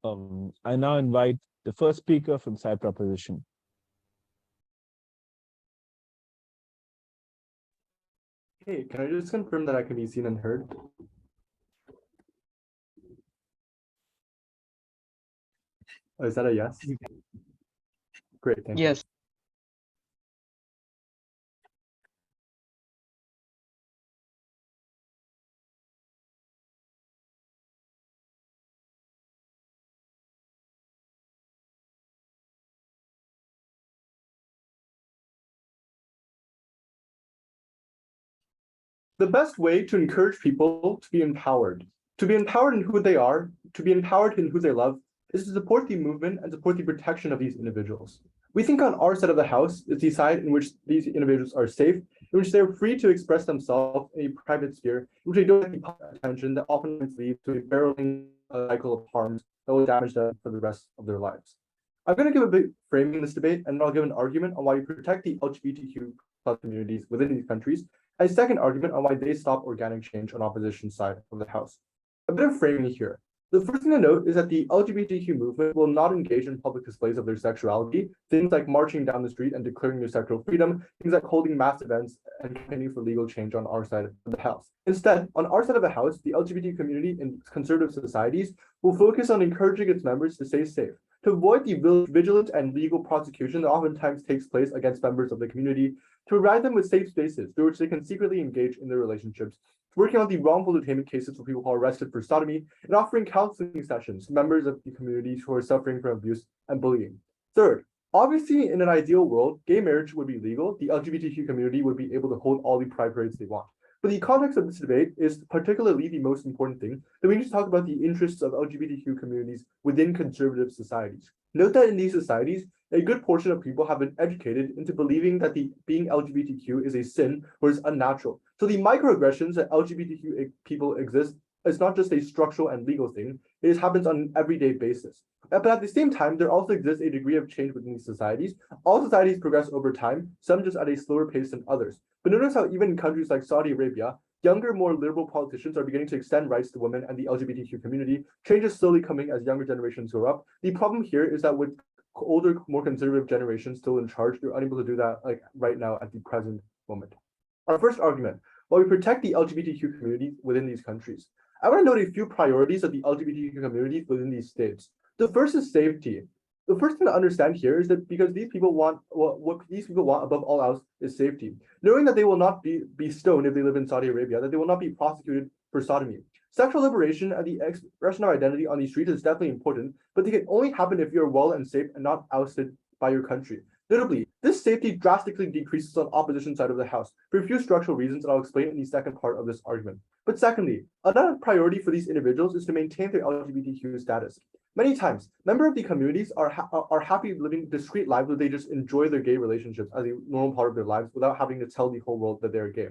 I now invite the first speaker from Side Proposition. Hey, can I just confirm that I can be seen and heard? Oh, is that a yes? Great, thank you. Yes. The best way to encourage people to be empowered in who they are, to be empowered in who they love, is to support the movement and support the protection of these individuals. We think on our side of the house is the side in which these individuals are safe, in which they're free to express themselves in a private sphere, in which they don't get public attention that often leads to a barreling cycle of harms that will damage them for the rest of their lives. I'm going to give a bit framing this debate, and then I'll give an argument on why we protect the LGBTQ plus communities within these countries, a second argument on why they stop organic change on opposition side of the House. A bit of framing here. The first thing to note is that the LGBTQ movement will not engage in public displays of their sexuality, things like marching down the street and declaring their sexual freedom, things like holding mass events and campaigning for legal change on our side of the House. Instead, on our side of the House, the LGBT community in conservative societies will focus on encouraging its members to stay safe, to avoid the vigilant and legal prosecution that oftentimes takes place against members of the community, to provide them with safe spaces through which they can secretly engage in their relationships, working on the wrongful detainment cases for people who are arrested for sodomy, and offering counseling sessions to members of the communities who are suffering from abuse and bullying. Third, obviously, in an ideal world, gay marriage would be legal. The LGBTQ community would be able to hold all the pride parades they want. But the context of this debate is particularly the most important thing, that we need to talk about the interests of LGBTQ communities within conservative societies. Note that in these societies, a good portion of people have been educated into believing that being LGBTQ is a sin or is unnatural. So the microaggressions that LGBTQ people exist is not just a structural and legal thing, it happens on an everyday basis. But at the same time, there also exists a degree of change within these societies. All societies progress over time, some just at a slower pace than others. But notice how even in countries like Saudi Arabia, younger, more liberal politicians are beginning to extend rights to women and the LGBTQ community. Change is slowly coming as younger generations grow up. The problem here is that with older, more conservative generations still in charge, they're unable to do that like right now at the present moment. Our first argument, while we protect the LGBTQ community within these countries, I want to note a few priorities of the LGBTQ community within these states. The first is safety. The first thing to understand here is that because these people want, what these people want above all else is safety. Knowing that they will not be stoned if they live in Saudi Arabia, that they will not be prosecuted for sodomy. Sexual liberation and the expression of identity on these streets is definitely important, but they can only happen if you're well and safe and not ousted by your country. Notably, this safety drastically decreases on opposition side of the House for a few structural reasons that I'll explain in the second part of this argument. But secondly, another priority for these individuals is to maintain their LGBTQ status. Many times, members of the communities are happy living discreet lives where they just enjoy their gay relationships as a normal part of their lives without having to tell the whole world that they're gay.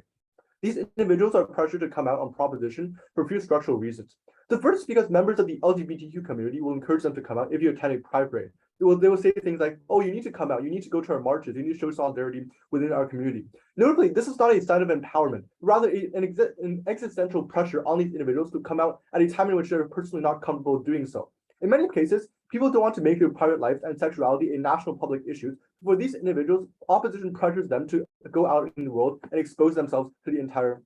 These individuals are pressured to come out on proposition for a few structural reasons. The first is because members of the LGBTQ community will encourage them to come out if you attend a pride parade. They will say things like, oh, you need to come out, you need to go to our marches, you need to show solidarity within our community. Notably, this is not a sign of empowerment, rather an existential pressure on these individuals to come out at a time in which they're personally not comfortable doing so. In many cases, people don't want to make their private lives and sexuality a national public issue. For these individuals, opposition pressures them to go out in the world and expose themselves to the entire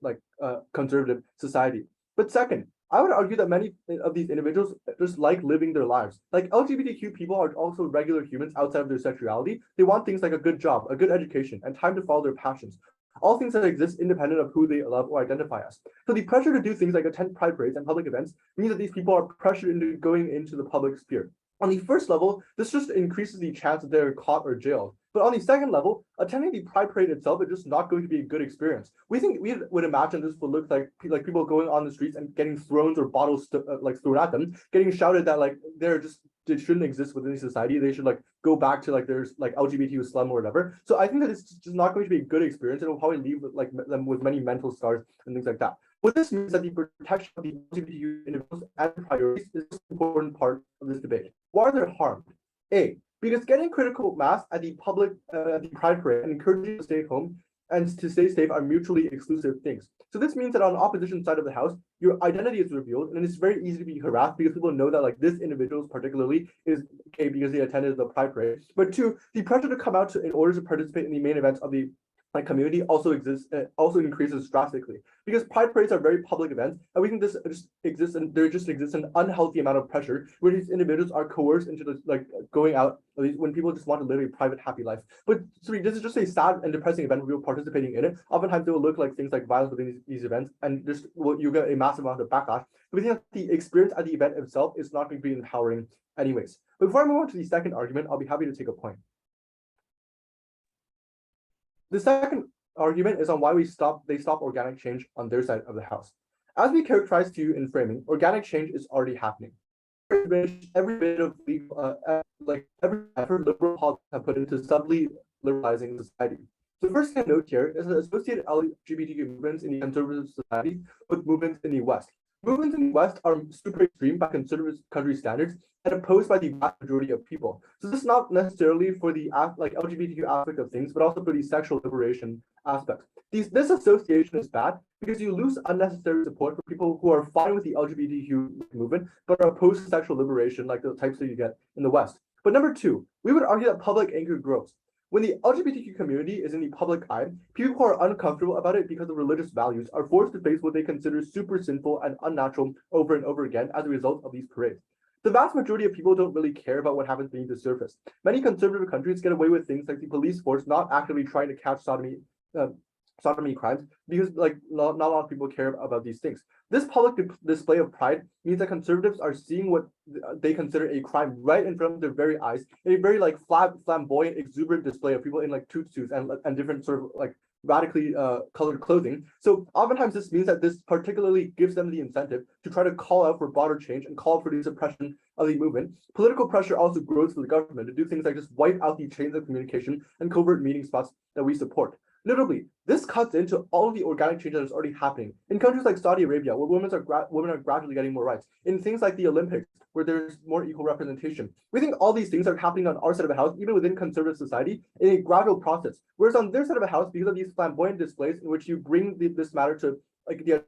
conservative society. But second, I would argue that many of these individuals just like living their lives. Like LGBTQ people are also regular humans outside of their sexuality. They want things like a good job, a good education, and time to follow their passions. All things that exist independent of who they love or identify as. So the pressure to do things like attend pride parades and public events means that these people are pressured into going into the public sphere. On the first level, this just increases the chance that they're caught or jailed. But on the second level, attending the pride parade itself is just not going to be a good experience. We would imagine this would look like people going on the streets and getting thrown or bottles thrown at them, getting shouted that they shouldn't exist within society. They should go back to there's LGBTQ slum or whatever. So I think that it's just not going to be a good experience. It will probably leave them with many mental scars and things like that. What this means that the protection of the LGBTQ individuals and priorities is an important part of this debate. Why are they harmed? A, because getting critical mass at the public the pride parade and encouraging to stay home and to stay safe are mutually exclusive things. So this means that on the opposition side of the house, your identity is revealed, and it's very easy to be harassed because people know that like this individual particularly is gay because they attended the Pride Parade. But two, the pressure to come out in order to participate in the main events of the community also exists, also increases drastically because pride parades are very public events, and we think this just exists, and there just exists an unhealthy amount of pressure where these individuals are coerced into this, like going out when people just want to live a private, happy life. But sorry, this is just a sad and depressing event where people participating in it. Oftentimes, they will look like things like violence within these events, and just you get a massive amount of backlash. But we think that the experience at the event itself is not going to be empowering, anyways. But before I move on to the second argument, I'll be happy to take a point. The second argument is on why they stop organic change on their side of the house. As we characterized to you in framing, organic change is already happening. Every bit of legal, every effort liberal politics have put into subtly liberalizing society. The first thing to note here is that associated LGBTQ movements in the conservative society with movements in the West. Movements in the West are super extreme by conservative country standards and opposed by the vast majority of people. So this is not necessarily for the LGBTQ aspect of things, but also for the sexual liberation aspect. This association is bad because you lose unnecessary support for people who are fine with the LGBTQ movement, but are opposed to sexual liberation, like the types that you get in the West. But number two, we would argue that public anger grows. When the LGBTQ community is in the public eye, people who are uncomfortable about it because of religious values are forced to face what they consider super sinful and unnatural over and over again as a result of these parades. The vast majority of people don't really care about what happens beneath the surface. Many conservative countries get away with things like the police force not actively trying to catch sodomy crimes because not a lot of people care about these things. This public display of pride means that conservatives are seeing what they consider a crime right in front of their very eyes in a very flamboyant, exuberant display of people in like tutus and different sort of like radically colored clothing. So oftentimes this means that this particularly gives them the incentive to try to call out for broader change and call for the suppression of the movement. Political pressure also grows for the government to do things like just wipe out the chains of communication and covert meeting spots that we support. Notably, this cuts into all of the organic change that is already happening in countries like Saudi Arabia, where women are gradually getting more rights, in things like the Olympics, where there's more equal representation. We think all these things are happening on our side of the house, even within conservative society, in a gradual process. Whereas on their side of the house, because of these flamboyant displays in which you bring this matter to like the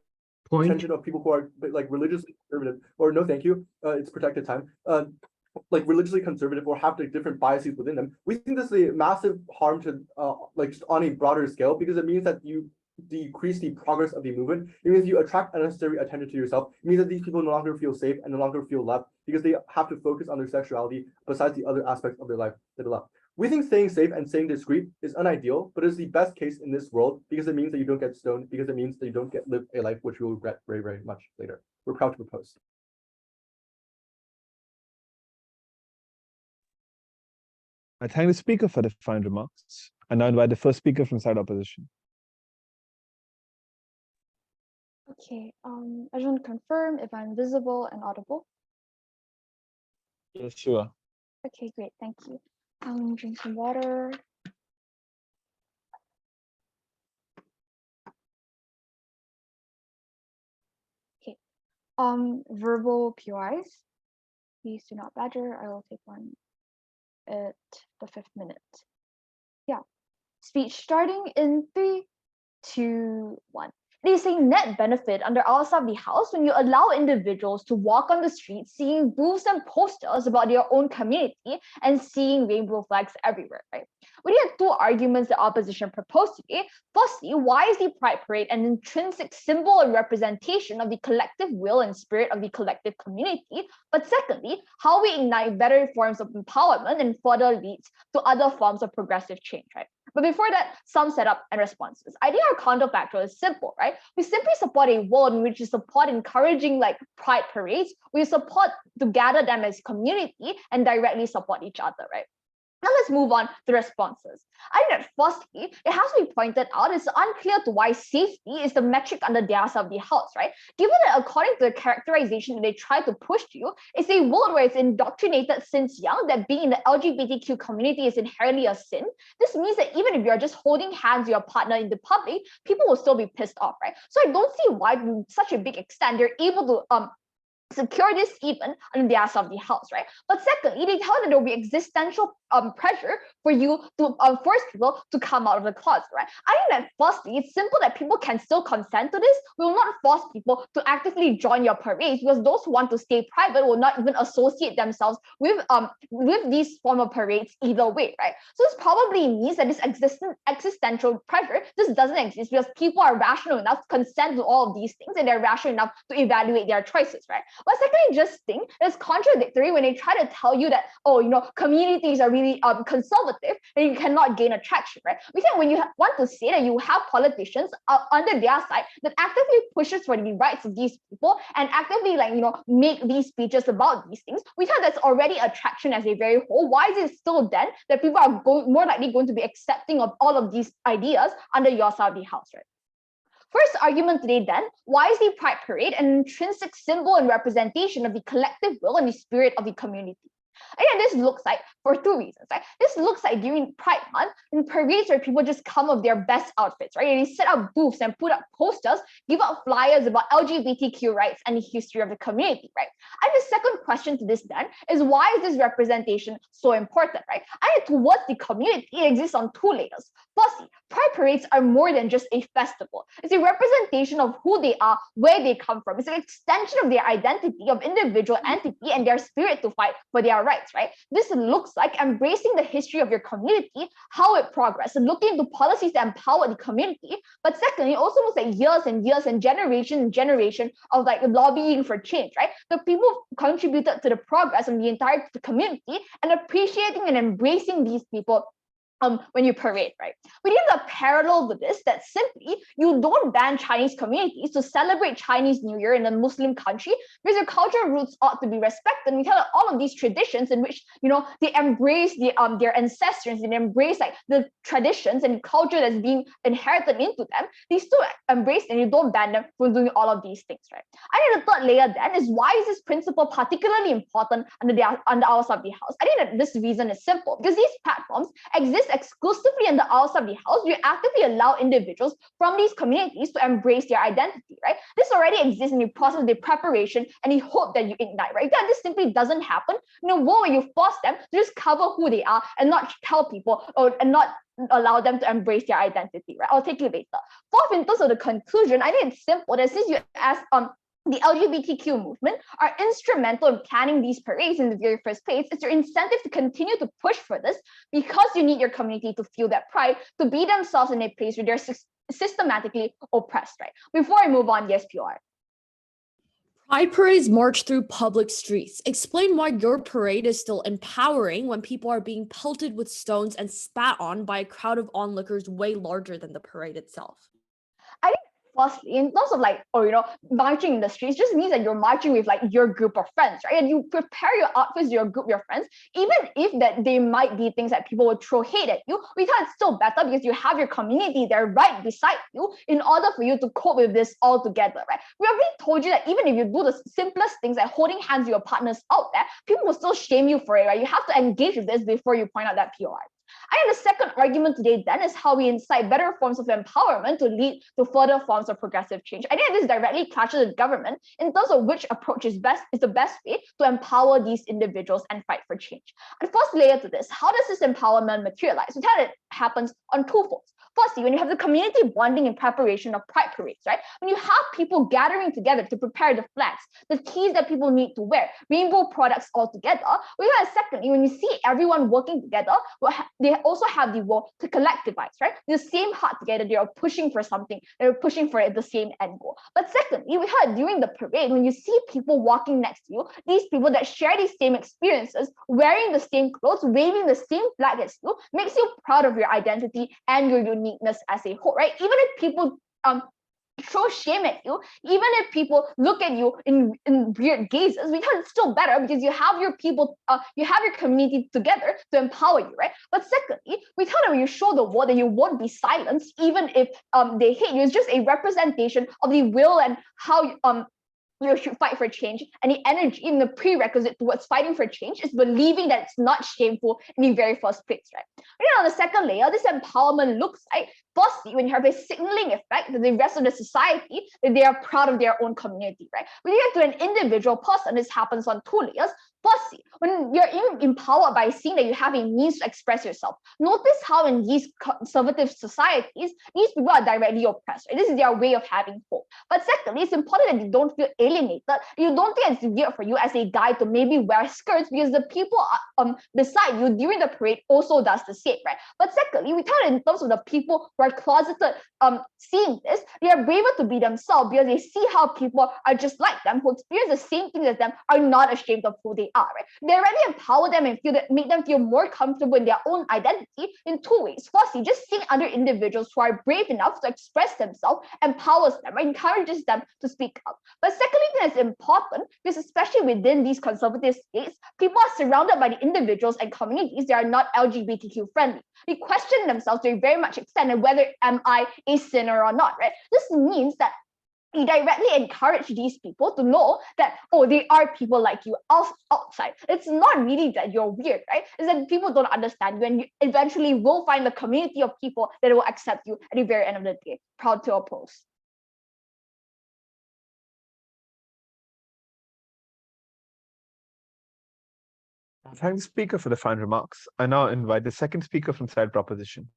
attention of people who are like religiously conservative, or no, thank you, it's protected time. Like religiously conservative or have like different biases within them. We think this is a massive harm to like just on a broader scale because it means that you decrease the progress of the movement. It means you attract unnecessary attention to yourself. It means that these people no longer feel safe and no longer feel loved because they have to focus on their sexuality besides the other aspects of their life that they love. We think staying safe and staying discreet is unideal, but it's the best case in this world because it means that you don't get stoned, because it means that you don't live a life which you will regret very, very much later. We're proud to propose. I thank the speaker for the fine remarks. I now invite the first speaker from side opposition. Okay, I just want to confirm if I'm visible and audible. Yes, sure. Okay, great, thank you. Drink some water. Okay, verbal POIs. Please do not badger. I will take one at the 5th minute. Yeah, speech starting in 3, 2, 1. It is a net benefit under our side of the house when you allow individuals to walk on the streets seeing booths and posters about their own community and seeing rainbow flags everywhere, right? We had 2 arguments the opposition proposed today. Firstly, why is the Pride Parade an intrinsic symbol and representation of the collective will and spirit of the collective community? But secondly, how we ignite better forms of empowerment and further leads to other forms of progressive change, right? But before that, some setup and responses. I think our counterfactual is simple, right? We simply support a world in which we support encouraging like pride parades. We support to gather them as community and directly support each other, right? Now let's move on to the responses. I think that firstly, it has to be pointed out, it's unclear to why safety is the metric under their side of the house, right? Given that according to the characterization that they try to push to you, it's a world where it's indoctrinated since young that being in the LGBTQ community is inherently a sin. This means that even if you're just holding hands with your partner in the public, people will still be pissed off, right? So I don't see why to such a big extent they're able to secure this even under the ass of the house, right? But secondly, they tell that there will be existential pressure for you to force people to come out of the closet, right? I think that firstly, it's simple that people can still consent to this. We will not force people to actively join your parades, because those who want to stay private will not even associate themselves with these form of parades either way, right? So this probably means that this existential pressure just doesn't exist, because people are rational enough to consent to all of these things, and they're rational enough to evaluate their choices, right? But secondly, just think it's contradictory when they try to tell you that, oh, communities are really conservative and you cannot gain attraction, right? Because when you want to say that you have politicians under their side that actively pushes for the rights of these people and actively make these speeches about these things, we thought that's already attraction as a very whole. Why is it still then that people are more likely going to be accepting of all of these ideas under your side of the house, right? First argument today then, why is the Pride Parade an intrinsic symbol and representation of the collective will and the spirit of the community? Again, this looks like, for two reasons, right? This looks like during Pride Month, in parades where people just come with their best outfits, right? And they set up booths and put up posters, give out flyers about LGBTQ rights and the history of the community, right? And the second question to this then is, why is this representation so important, right? And towards the community, it exists on two layers. Firstly, Pride parades are more than just a festival. It's a representation of who they are, where they come from. It's an extension of their identity of individual entity and their spirit to fight for their rights, right? This looks like embracing the history of your community, how it progressed, and looking into policies that empower the community. But secondly, it also looks like years and years and generation of lobbying for change, right? The people contributed to the progress of the entire community, and appreciating and embracing these people when you parade, right? We need a parallel with this, that simply you don't ban Chinese communities to celebrate Chinese New Year in a Muslim country, because your cultural roots ought to be respected. And we tell all of these traditions in which they embrace their ancestors and embrace the traditions and culture that's being inherited into them. They still embrace, and you don't ban them from doing all of these things, right? I think the third layer then is, why is this principle particularly important under our side of the house? I think that this reason is simple, because these platforms exist exclusively in the outside of the house. You actively allow individuals from these communities to embrace their identity, right? This already exists in the process of the preparation and the hope that you ignite, right? That this simply doesn't happen in a world where you force them to just cover who they are and not tell people and not allow them to embrace their identity, right? I'll take you later. Fourth, in terms of the conclusion, I think it's simple that since you asked the LGBTQ movement are instrumental in planning these parades in the very first place, it's your incentive to continue to push for this, because you need your community to feel that pride, to be themselves in a place where they're systematically oppressed, right? Before I move on, yes, PR. Pride parades march through public streets. Explain why your parade is still empowering when people are being pelted with stones and spat on by a crowd of onlookers way larger than the parade itself. I think firstly, in terms of marching in the streets, just means that you're marching with your group of friends, right? And you prepare your outfits, your group, your friends, even if that they might be things that people would throw hate at you. We thought it's still better because you have your community there right beside you in order for you to cope with this all together, right? We already told you that even if you do the simplest things like holding hands with your partners out there, people will still shame you for it, right? You have to engage with this before you point out that POI. I think the second argument today then is how we incite better forms of empowerment to lead to further forms of progressive change. I think this directly clashes with government in terms of which approach is the best way to empower these individuals and fight for change. And first layer to this, how does this empowerment materialize? We tell it happens on two folds. Firstly, when you have the community bonding in preparation of pride parades, right? When you have people gathering together to prepare the flags, the keys that people need to wear, rainbow products all together. We have secondly, when you see everyone working together, they also have the will to collectivize, right? The same heart together, they are pushing for something, they're pushing for the same end goal. But secondly, we heard during the parade, when you see people walking next to you, these people that share these same experiences, wearing the same clothes, waving the same flag as you, makes you proud of your identity and your uniqueness as a whole, right? Even if people throw shame at you, even if people look at you in weird gazes, because it's still better because you have your people, you have your community together to empower you, right? But secondly, we tell them when you show the world that you won't be silenced, even if they hate you. It's just a representation of the will and how you should fight for change, and the energy and the prerequisite towards fighting for change is believing that it's not shameful in the very first place, right? On the second layer, this empowerment looks like, firstly, when you have a signaling effect to the rest of the society that they are proud of their own community, right? When you get to an individual person, this happens on two layers. Firstly, when you're empowered by seeing that you have a means to express yourself, notice how in these conservative societies, these people are directly oppressed, right? This is their way of having hope. But secondly, it's important that you don't feel alienated. You don't think it's weird for you as a guy to maybe wear skirts because the people beside you during the parade also does the same, right? But secondly, we tell it in terms of the people who are closeted, seeing this, they are braver to be themselves because they see how people are just like them, who experience the same things as them, are not ashamed of who they are, right? They already empower them and make them feel more comfortable in their own identity in two ways. Firstly, just seeing other individuals who are brave enough to express themselves empowers them, right? Encourages them to speak up. But secondly, that's important because especially within these conservative states, people are surrounded by the individuals and communities that are not LGBTQ friendly. They question themselves to a very much extent and whether am I a sinner or not, right? This means that you directly encourage these people to know that, oh, they are people like you outside. It's not really that you're weird, right? It's that people don't understand you, and you eventually will find the community of people that will accept you at the very end of the day. Proud to oppose. Thank the speaker for the fine remarks. I now invite the second speaker from side proposition.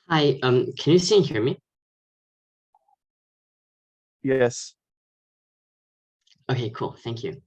Hi, can you see and hear me? Yes. Okay, cool, thank you.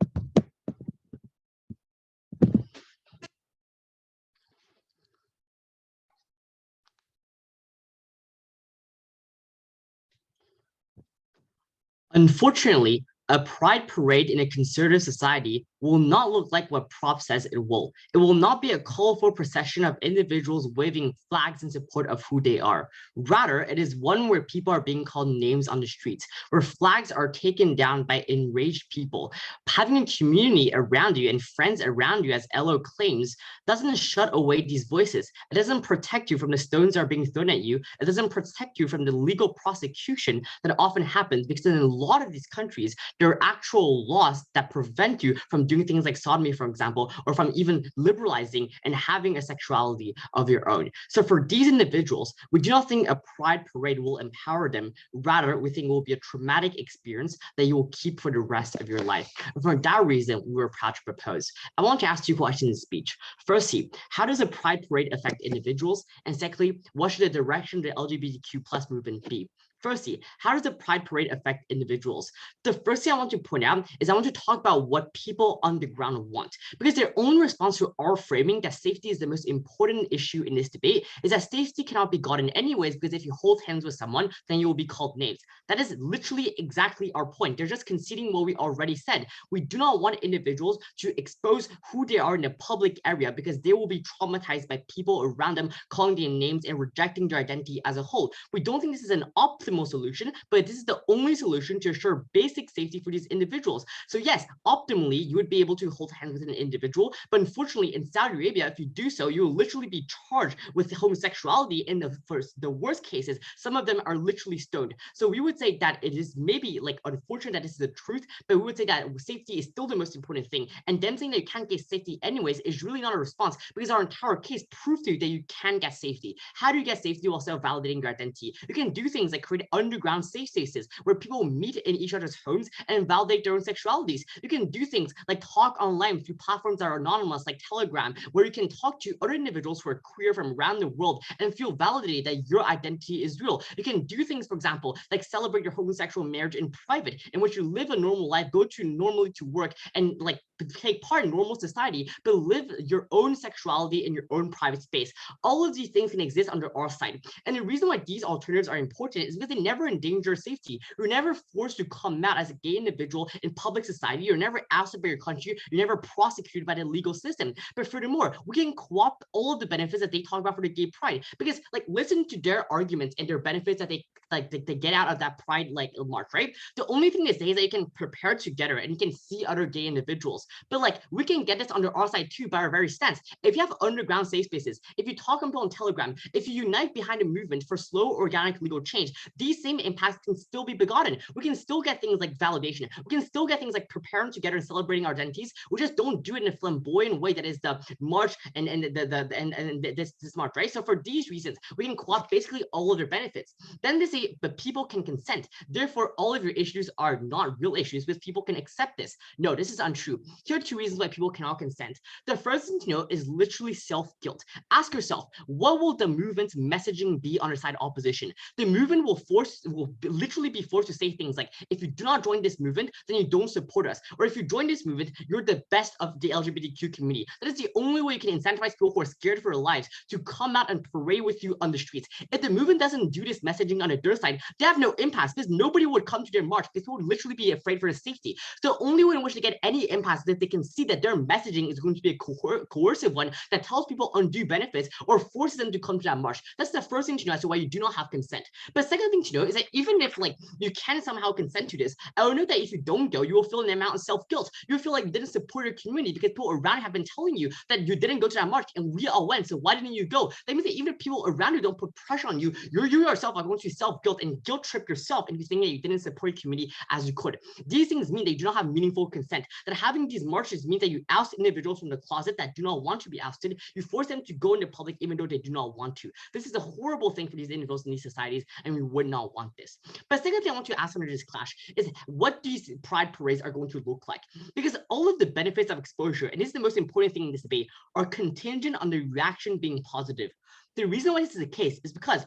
Unfortunately, a pride parade in a conservative society will not look like what Prop says it will. It will not be a colorful procession of individuals waving flags in support of who they are. Rather, it is one where people are being called names on the streets, where flags are taken down by enraged people. Having a community around you and friends around you, as Elo claims, doesn't shut away these voices. It doesn't protect you from the stones that are being thrown at you. It doesn't protect you from the legal prosecution that often happens, because in a lot of these countries, there are actual laws that prevent you from doing things like sodomy, for example, or from even liberalizing and having a sexuality of your own. So for these individuals, we do not think a pride parade will empower them. Rather, we think it will be a traumatic experience that you will keep for the rest of your life. And for that reason, we were proud to propose. I want to ask two questions in speech. Firstly, how does a pride parade affect individuals? And secondly, what should the direction of the LGBTQ plus movement be? Firstly, how does the pride parade affect individuals? The first thing I want to point out is I want to talk about what people on the ground want, because their own response to our framing that safety is the most important issue in this debate is that safety cannot be gotten anyways, because if you hold hands with someone, then you will be called names. That is literally exactly our point. They're just conceding what we already said. We do not want individuals to expose who they are in the public area, because they will be traumatized by people around them calling them names and rejecting their identity as a whole. We don't think this is an optimal solution, but this is the only solution to ensure basic safety for these individuals. So yes, optimally, you would be able to hold hands with an individual, but unfortunately in Saudi Arabia, if you do so, you will literally be charged with homosexuality. In the worst cases, some of them are literally stoned. So we would say that it is maybe like unfortunate that this is the truth, but we would say that safety is still the most important thing. And them saying that you can't get safety anyways is really not a response, because our entire case proves to you that you can get safety. How do you get safety while still validating your identity? You can do things like create underground safe spaces where people meet in each other's homes and validate their own sexualities. You can do things like talk online through platforms that are anonymous, like Telegram, where you can talk to other individuals who are queer from around the world and feel validated that your identity is real. You can do things, for example, like celebrate your homosexual marriage in private, in which you live a normal life, go to normally to work, and like take part in normal society, but live your own sexuality in your own private space. All of these things can exist under our side. And the reason why these alternatives are important is because they never endanger safety. You're never forced to come out as a gay individual in public society. You're never ousted by your country. You're never prosecuted by the legal system. But furthermore, we can co-opt all of the benefits that they talk about for the gay pride, because like listen to their arguments and their benefits that they get out of that pride like march, right? The only thing they say is that you can prepare together and you can see other gay individuals. But like we can get this under our side too by our very stance. If you have underground safe spaces, if you talk about on Telegram, if you unite behind a movement for slow organic legal change, these same impacts can still be begotten. We can still get things like validation. We can still get things like preparing together and celebrating our identities. We just don't do it in a flamboyant way that is the march and this march, right? So for these reasons, we can co-opt basically all of their benefits. Then they say, but people can consent. Therefore, all of your issues are not real issues because people can accept this. No, this is untrue. Here are two reasons why people cannot consent. The first thing to know is literally self-guilt. Ask yourself, what will the movement's messaging be on our side opposition? The movement will literally be forced to say things like, if you do not join this movement, then you don't support us. Or if you join this movement, you're the best of the LGBTQ community. That is the only way you can incentivize people who are scared for their lives to come out and parade with you on the streets. If the movement doesn't do this messaging on their side, they have no impact because nobody would come to their march because people would literally be afraid for their safety. So the only way in which they get any impact is if they can see that their messaging is going to be a coercive one that tells people undue benefits or forces them to come to that march. That's the first thing to know as to why you do not have consent. But second thing to know is that even if like you can somehow consent to this, I will know that if you don't go, you will feel an amount of self-guilt. You'll feel like you didn't support your community because people around have been telling you that you didn't go to that march and we all went. So why didn't you go? That means that even if people around you don't put pressure on you, you yourself are going to self-guilt and guilt trip yourself into thinking that you didn't support your community as you could. These things mean that you do not have meaningful consent. That having these marches means that you oust individuals from the closet that do not want to be ousted. You force them to go into public even though they do not want to. This is a horrible thing for these individuals in these societies, and we would not want this. But second thing I want to ask under this clash is what these pride parades are going to look like. Because all of the benefits of exposure, and this is the most important thing in this debate, are contingent on the reaction being positive. The reason why this is the case is because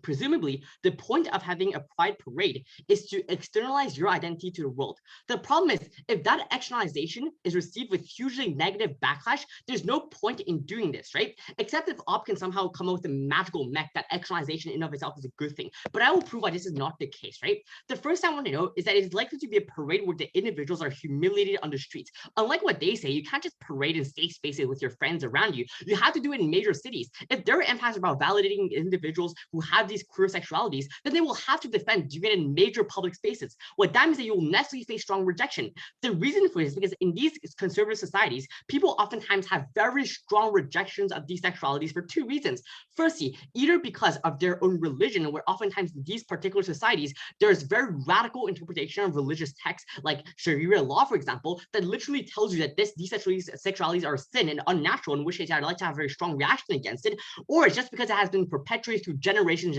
presumably, the point of having a pride parade is to externalize your identity to the world. The problem is, if that externalization is received with hugely negative backlash, there's no point in doing this, right? Except if op can somehow come up with a magical mech that externalization in of itself is a good thing. But I will prove why this is not the case, right? The first thing I want to know is that it's likely to be a parade where the individuals are humiliated on the streets. Unlike what they say, you can't just parade in safe spaces with your friends around you. You have to do it in major cities. If there are impacts about validating individuals who have these queer sexualities, then they will have to defend doing it in major public spaces. What that means that you will necessarily face strong rejection. The reason for this is because in these conservative societies, people oftentimes have very strong rejections of these sexualities for two reasons. Firstly, either because of their own religion, where oftentimes in these particular societies, there's very radical interpretation of religious texts like Sharia law, for example, that literally tells you that these sexualities are sin and unnatural, in which case I'd like to have a very strong reaction against it, or it's just because it has been perpetuated through generations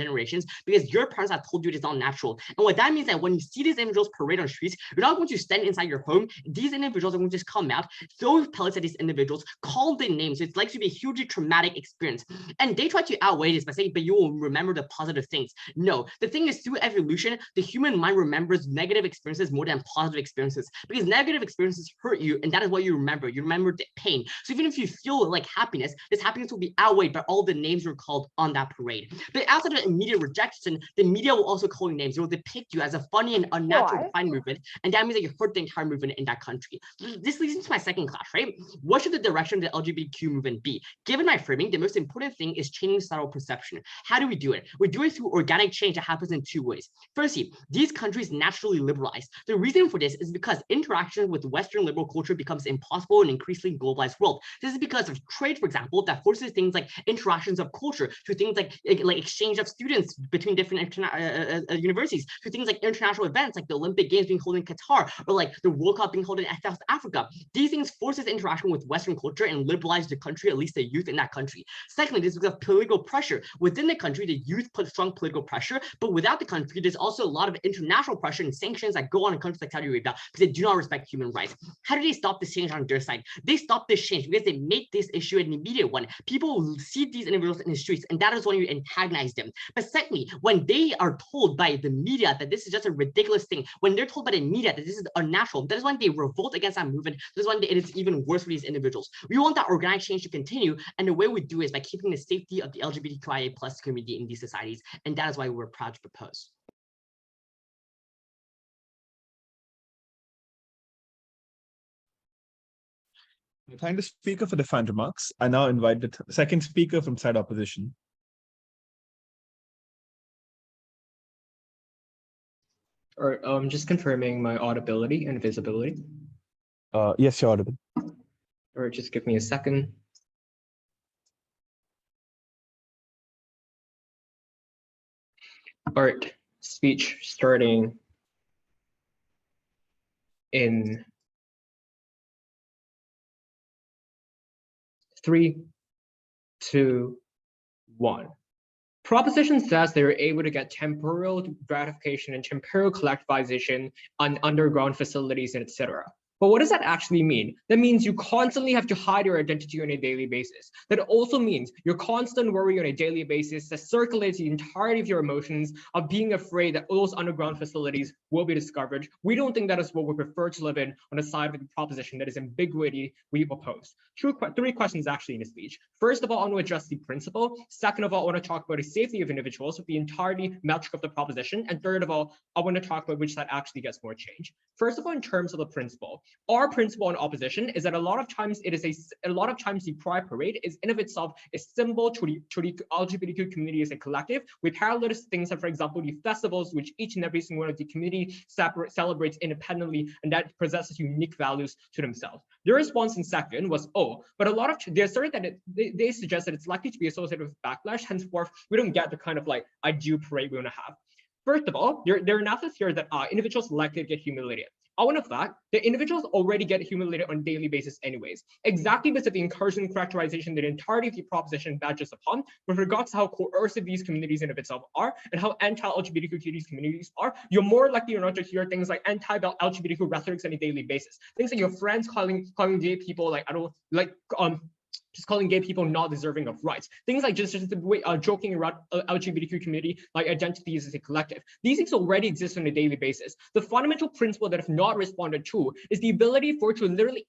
because your parents have told you it is not natural. And what that means is that when you see these individuals parade on the streets, you're not going to stand inside your home. These individuals are going to just come out, throw pellets at these individuals, call their names. So it's likely to be a hugely traumatic experience. And they try to outweigh this by saying, but you will remember the positive things. No, the thing is, through evolution, the human mind remembers negative experiences more than positive experiences, because negative experiences hurt you, and that is what you remember. You remember the pain. So even if you feel like happiness, this happiness will be outweighed by all the names you're called on that parade. But outside of immediate rejection, the media will also call you names. They will depict you as a funny and unnatural defined movement, and that means that you hurt the entire movement in that country. This leads into my second clash, right? What should the direction of the LGBTQ movement be? Given my framing, the most important thing is changing societal perception. How do we do it? We do it through organic change that happens in two ways. Firstly, these countries naturally liberalize. The reason for this is because interaction with Western liberal culture becomes impossible in an increasingly globalized world. This is because of trade, for example, that forces things like interactions of culture to things like exchange of students between different universities, to things like international events like the Olympic Games being held in Qatar, or like the World Cup being held in South Africa. These things forces interaction with Western culture and liberalize the country, at least the youth in that country. Secondly, this is because of political pressure. Within the country, the youth put strong political pressure, but without the country, there's also a lot of international pressure and sanctions that go on in countries like Saudi Arabia because they do not respect human rights. How do they stop this change on their side? They stop this change because they make this issue an immediate one. People see these individuals in the streets, and that is when you antagonize them. But secondly, when they are told by the media that this is just a ridiculous thing, when they're told by the media that this is unnatural, that is when they revolt against that movement. That is when it is even worse for these individuals. We want that organic change to continue, and the way we do is by keeping the safety of the LGBTQIA+ community in these societies, and that is why we're proud to propose. I thank the speaker for the fine remarks. I now invite the second speaker from side opposition. All right, just confirming my audibility and visibility. Yes, you're audible. Or just give me a second. All right, speech starting in 3, 2, 1. Proposition says they are able to get temporal gratification and temporal collectivization on underground facilities and etc. But what does that actually mean? That means you constantly have to hide your identity on a daily basis. That also means your constant worry on a daily basis that circulates the entirety of your emotions of being afraid that those underground facilities will be discovered. We don't think that is what we prefer to live in on the side of the proposition that is ambiguity we oppose. Three questions actually in the speech. First of all, I want to address the principle. Second of all, I want to talk about the safety of individuals with the entirety metric of the proposition. And third of all, I want to talk about which side actually gets more change. First of all, in terms of the principle, our principle in opposition is that a lot of times the Pride Parade is in of itself a symbol to the LGBTQ community as a collective. We parallel things like, for example, the festivals which each and every single one of the community celebrates independently, and that possesses unique values to themselves. Their response in second was, oh, but a lot of they asserted that they suggest that it's likely to be associated with backlash. Henceforth, we don't get the kind of like ideal parade we want to have. First of all, their analysis here that individuals likely to get humiliated. I want to fact that individuals already get humiliated on a daily basis anyways, exactly because of the incursion characterization that the entirety of the proposition badges upon with regards to how coercive these communities in of itself are and how anti-LGBTQ these communities are. You're more likely or not to hear things like anti-LGBTQ rhetorics on a daily basis. Things like your friends calling gay people just calling gay people not deserving of rights. Things like just the way joking around LGBTQ community like identities as a collective. These things already exist on a daily basis. The fundamental principle that if not responded to is the ability for it to literally,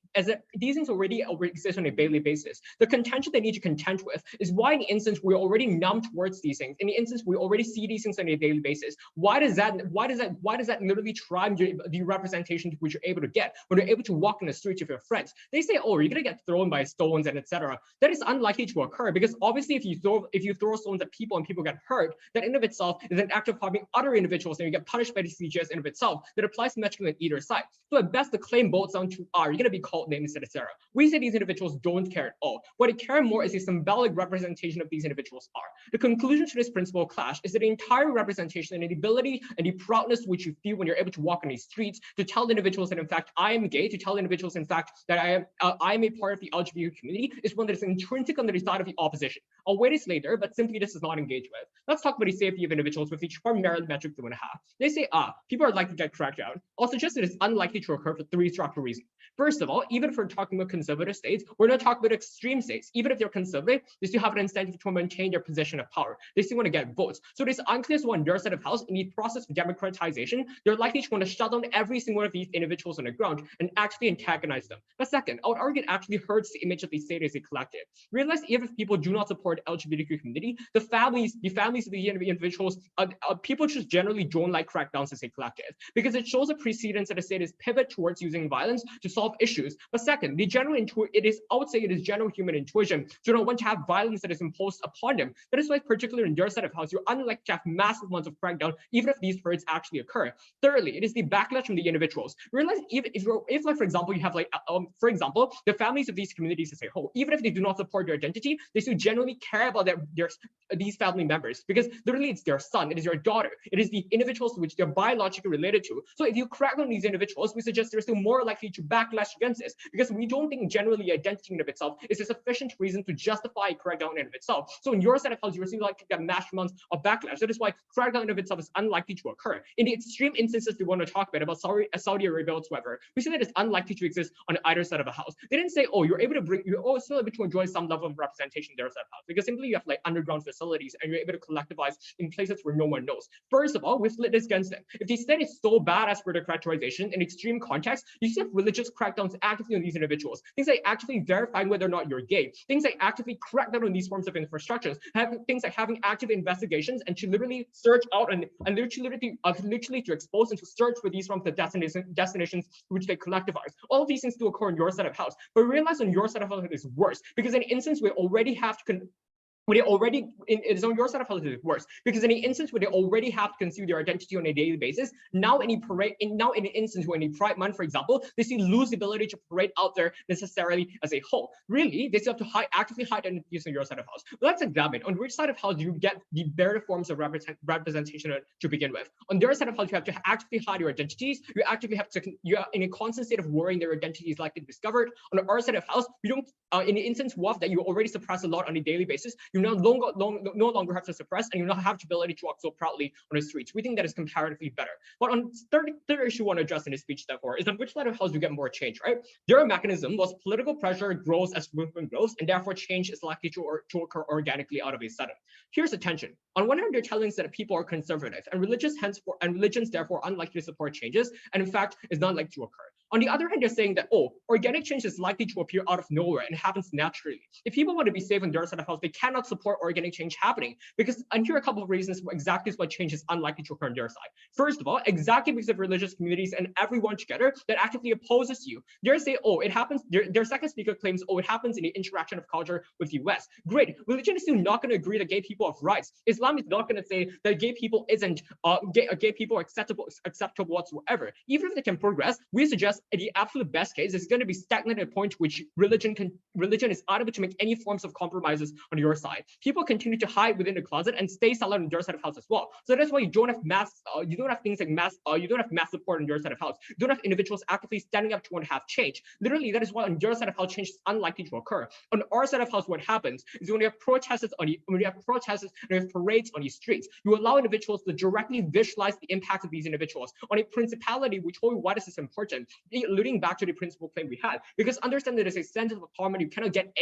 these things already exist on a daily basis. The contention they need to contend with is why in the instance we're already numb towards these things. In the instance we already see these things on a daily basis. Why does that literally tribe the representation to which you're able to get when you're able to walk in the streets with your friends? They say, oh, you're gonna get thrown by stones and etc. That is unlikely to occur because obviously if you throw stones at people and people get hurt, that in of itself is an act of harming other individuals and you get punished by the CGS in of itself that applies symmetrically on either side. So at best the claim boils down to you're going to be called names, etc. We say these individuals don't care at all. What they care more is a symbolic representation of these individuals are. The conclusion to this principle clash is that the entire representation and the ability and the proudness which you feel when you're able to walk on these streets to tell the individuals that in fact I am gay, to tell individuals in fact that I am a part of the LGBT community is one that is intrinsic on the side of the opposition. I'll wait this later, but simply this is not engaged with. Let's talk about the safety of individuals with each primary metric they want to have. They say, people are likely to get cracked down. I'll suggest it is unlikely to occur for three structural reasons. First of all, even if we're talking about conservative states, we're not talking about extreme states. Even if they're conservative, they still have an incentive to maintain their position of power. They still want to get votes. So it is unclear as one their set of house in the process of democratization, they're likely to want to shut down every single one of these individuals on the ground and actually antagonize them. But second, I would argue it actually hurts the image of the state as a collective. Realize even if people do not support LGBTQ community, the families of the individuals, people just generally don't like crackdowns as a collective because it shows a precedence that the state is pivot towards using violence to solve issues. But second, I would say it is general human intuition to not want to have violence that is imposed upon them. That is why, particularly in their set of house, you're unlikely to have massive amounts of crackdown, even if these parades actually occur. Thirdly, it is the backlash from the individuals. Realize if like for example, you have like for example, the families of these communities as a whole, even if they do not support their identity, they still generally care about these family members because literally it's their son, it is your daughter, it is the individuals to which they're biologically related to. So if you crack on these individuals, we suggest they're still more likely to backlash against this because we don't think generally identity in of itself is a sufficient reason to justify a crackdown in of itself. So in your set of house, you're still likely to get massive amounts of backlash. That is why crackdown in of itself is unlikely to occur. In the extreme instances we want to talk about Saudi Arabia whatsoever, we say that it's unlikely to exist on either side of a house. They didn't say, oh, you're still able to enjoy some level of representation there set of house because simply you have like underground facilities and you're able to collectivize in places where no one knows. First of all, we split this against them. If the state is so bad as per the characterization in extreme context, you see religious crackdowns actively on these individuals. Things like actually verifying whether or not you're gay. Things like actively crack down on these forms of infrastructures. Things like having active investigations and to literally search out and literally to expose and to search for these forms of destinations which they collectivize. All of these things do occur in your set of house. But realize on your set of house it is worse because in an instance we already have to when they already, it's on your side of house is worse, because in the instance where they already have to conceal their identity on a daily basis, now in an instance where in a Pride Month, for example, they still lose the ability to parade out there necessarily as a whole. Really, they still have to actively hide identities on your side of house. But let's examine on which side of house you get the better forms of representation to begin with. On their side of house, you have to actively hide your identities. You actively have to, you are in a constant state of worrying their identity is likely discovered. On our side of house, we don't, in the instance of that you already suppress a lot on a daily basis, you no longer have to suppress, and you now have the ability to walk so proudly on the streets. We think that is comparatively better. But on third issue I want to address in this speech, therefore, is on which side of house you get more change, right? Their mechanism was political pressure grows as movement grows, and therefore change is likely to occur organically out of a sudden. Here's the tension. On one hand, they're telling us that people are conservative, and religions therefore unlikely to support changes, and in fact is not likely to occur. On the other hand, they're saying that, oh, organic change is likely to appear out of nowhere and happens naturally. If people want to be safe on their side of the house, they cannot support organic change happening, because, and here are a couple of reasons exactly why change is unlikely to occur on their side. First of all, exactly because of religious communities and everyone together that actively opposes you. They're saying, oh, it happens, their second speaker claims, oh, it happens in the interaction of culture with the West. Great, religion is still not going to agree that gay people have rights. Islam is not going to say that gay people isn't, gay people are acceptable whatsoever. Even if they can progress, we suggest in the absolute best case, it's going to be stagnant at a point which religion is unable to make any forms of compromises on your side. People continue to hide within the closet and stay silent on your side of house as well. So that's why you don't have mass support on your side of house. You don't have individuals actively standing up to want to have change. Literally, that is why on your side of house change is unlikely to occur. On our side of house, what happens is when you have protests and you have parades on the streets, you allow individuals to directly visualize the impact of these individuals on a principality. We told you why this is important, alluding back to the principal claim we had, because understand that there's a sense of empowerment you cannot get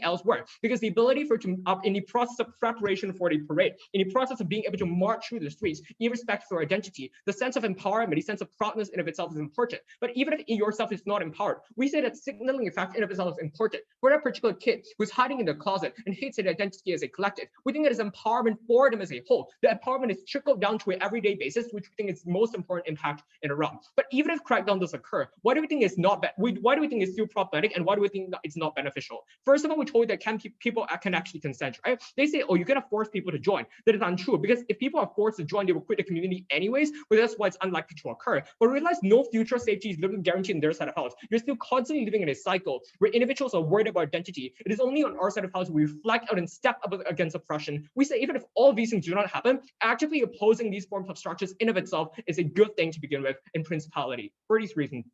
elsewhere, because the ability for in the process of preparation for the parade, in the process of being able to march through the streets, irrespective of identity, the sense of empowerment, the sense of proudness in of itself is important. But even if yourself is not empowered, we say that signaling effect in of itself is important. For that particular kid who's hiding in the closet and hates their identity as a collective, we think it is empowerment for them as a whole. The empowerment is trickled down to an everyday basis, which we think is most important impact in a realm. But even if crackdown does occur, why do we think it's not why do we think it's still problematic, and why do we think that it's not beneficial? First of all, we told you that people can actually consent, right? They say, oh, you're gonna force people to join. That is untrue, because if people are forced to join, they will quit the community anyways, but that's why it's unlikely to occur. But realize no future safety is literally guaranteed in their side of house. You're still constantly living in a cycle where individuals are worried about identity. It is only on our side of house we reflect out and step up against oppression. We say even if all these things do not happen, actively opposing these forms of structures in of itself is a good thing to begin with in principality. For these reasons,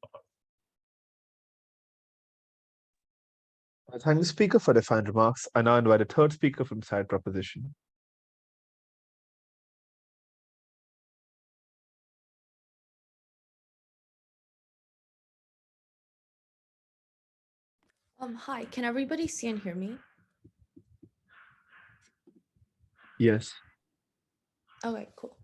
I thank the speaker for their fine remarks. I now invite a third speaker from side proposition. Hi, can everybody see and hear me? Yes. Okay, cool.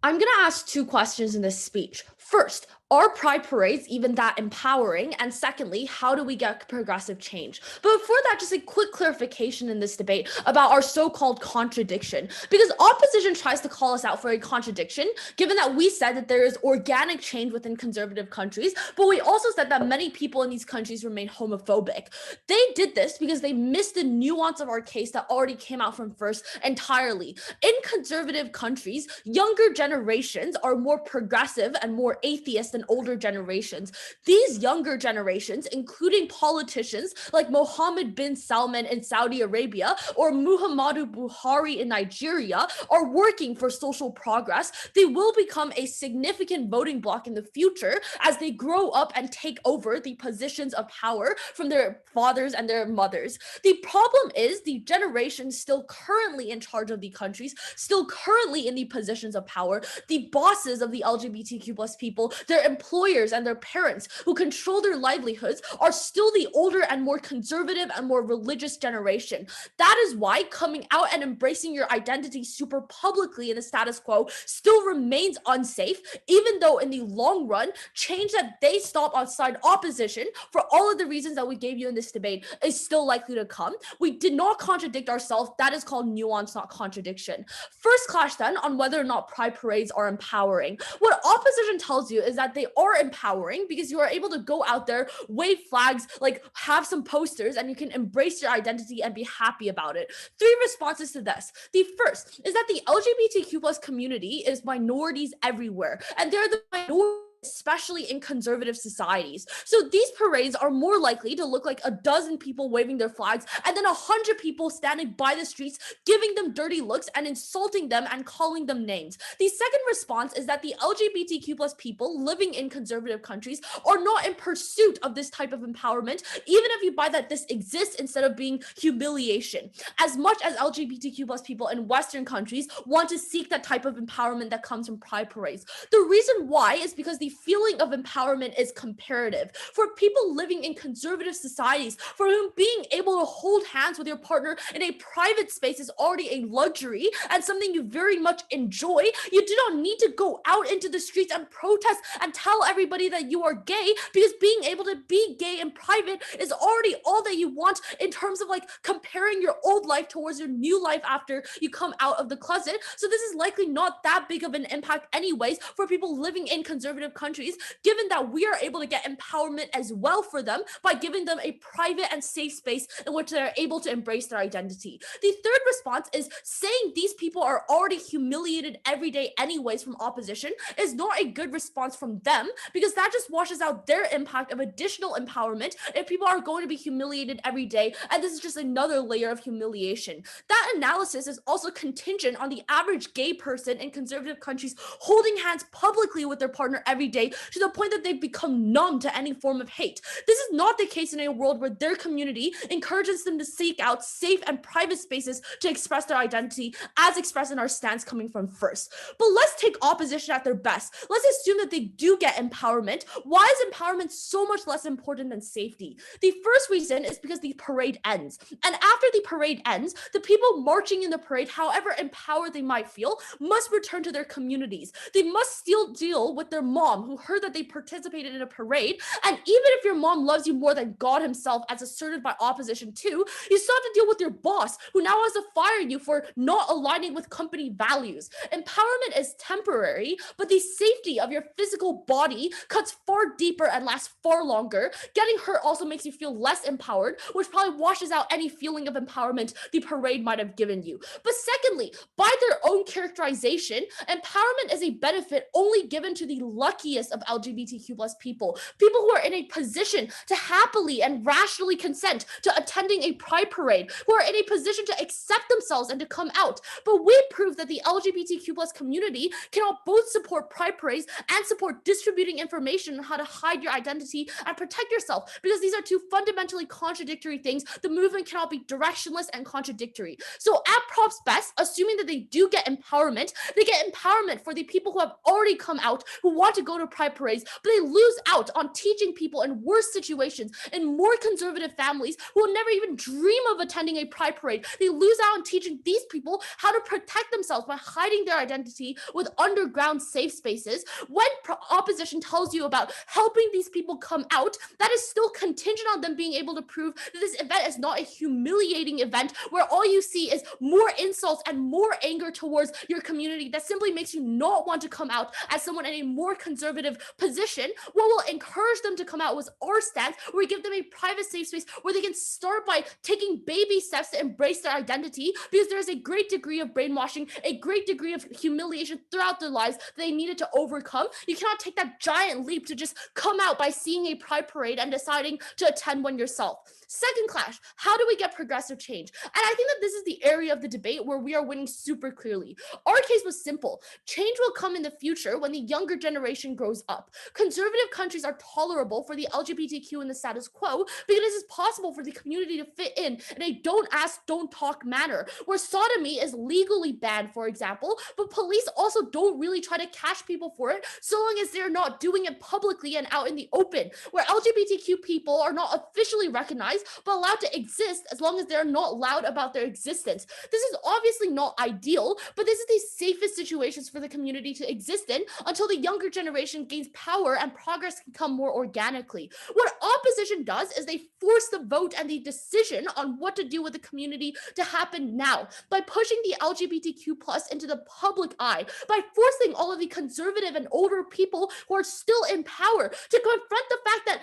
I'm going to ask two questions in this speech. First, are pride parades even that empowering? And secondly, how do we get progressive change? But before that, just a quick clarification in this debate about our so-called contradiction, because opposition tries to call us out for a contradiction, given that we said that there is organic change within conservative countries, but we also said that many people in these countries remain homophobic. They did this because they missed the nuance of our case that already came out from first entirely. In conservative countries, younger generations are more progressive and more atheist than older generations. These younger generations, including politicians like Mohammed bin Salman in Saudi Arabia or Muhammadu Buhari in Nigeria, are working for social progress. They will become a significant voting bloc in the future as they grow up and take over the positions of power from their fathers and their mothers. The problem is the generations still currently in charge of the countries, still currently in the positions of power, the bosses of the LGBTQ plus people, their employers and their parents who control their livelihoods are still the older and more conservative and more religious generation. That is why coming out and embracing your identity super publicly in the status quo still remains unsafe, even though in the long run, change that they stop outside opposition for all of the reasons that we gave you in this debate is still likely to come. We did not contradict ourselves. That is called nuance, not contradiction. First clash then on whether or not pride parades are empowering. What opposition tells you is that they are empowering because you are able to go out there, wave flags, like have some posters, and you can embrace your identity and be happy about it. 3 responses to this. The first is that the LGBTQ plus community is minorities everywhere, and they're the minority, especially in conservative societies. So these parades are more likely to look like a dozen people waving their flags and then 100 people standing by the streets giving them dirty looks and insulting them and calling them names. The second response is that the LGBTQ plus people living in conservative countries are not in pursuit of this type of empowerment, even if you buy that this exists instead of being humiliation. As much as LGBTQ plus people in Western countries want to seek that type of empowerment that comes from pride parades. The reason why is because the feeling of empowerment is comparative. For people living in conservative societies, for whom being able to hold hands with your partner in a private space is already a luxury and something you very much enjoy, you do not need to go out into the streets and protest and tell everybody that you are gay, because being able to be gay in private is already all that you want in terms of like comparing your old life towards your new life after you come out of the closet. So this is likely not that big of an impact anyways for people living in conservative countries, given that we are able to get empowerment as well for them by giving them a private and safe space in which they're able to embrace their identity. The third response is saying these people are already humiliated every day anyways from opposition is not a good response from them, because that just washes out their impact of additional empowerment if people are going to be humiliated every day, and this is just another layer of humiliation. That analysis is also contingent on the average gay person in conservative countries holding hands publicly with their partner every day to the point that they've become numb to any form of hate. This is not the case in a world where their community encourages them to seek out safe and private spaces to express their identity, as expressed in our stance coming from first. But let's take opposition at their best. Let's assume that they do get empowerment. Why is empowerment so much less important than safety? The first reason is because the parade ends. And after the parade ends, the people marching in the parade, however empowered they might feel, must return to their communities. They must still deal with their mom who heard that they participated in a parade. And even if your mom loves you more than God himself, as asserted by opposition too, you still have to deal with your boss who now has to fire you for not aligning with company values. Empowerment is temporary, but the safety of your physical body cuts far deeper and lasts far longer. Getting hurt also makes you feel less empowered, which probably washes out any feeling of empowerment the parade might have given you. But secondly, by their own characterization, empowerment is a benefit only given to the luckiest of LGBTQ plus people who are in a position to happily and rationally consent to attending a pride parade, who are in a position to accept themselves and to come out. But we prove that the LGBTQ plus community cannot both support pride parades and support distributing information on how to hide your identity and protect yourself, because these are two fundamentally contradictory things. The movement cannot be directionless and contradictory. So at props best, assuming that they do get empowerment, they get empowerment for the people who have already come out, who want to go to pride parades, but they lose out on teaching people in worse situations, in more conservative families who will never even dream of attending a pride parade. They lose out on teaching these people how to protect themselves by hiding their identity with underground safe spaces. When opposition tells you about helping these people come out, that is still contingent on them being able to prove that this event is not a humiliating event where all you see is more insults and more anger towards your community that simply makes you not want to come out as someone in a more conservative position. What will encourage them to come out was our stance, where we give them a private safe space where they can start by taking baby steps to embrace their identity, because there is a great degree of brainwashing, a great degree of humiliation throughout their lives that they needed to overcome. You cannot take that giant leap to just come out by seeing a pride parade and deciding to attend one yourself. Second clash, how do we get progressive change? And I think that this is the area of the debate where we are winning super clearly. Our case was simple. Change will come in the future when the younger generation grows up. Conservative countries are tolerable for the LGBTQ in the status quo because it is possible for the community to fit in a don't ask, don't talk manner, where sodomy is legally banned, for example, but police also don't really try to catch people for it so long as they're not doing it publicly and out in the open, where LGBTQ people are not officially recognized but allowed to exist as long as they're not loud about their existence. This is obviously not ideal, but this is the safest situations for the community to exist in until the younger generation population gains power and progress can come more organically. What opposition does is they force the vote and the decision on what to do with the community to happen now by pushing the LGBTQ plus into the public eye, by forcing all of the conservative and older people who are still in power to confront the fact that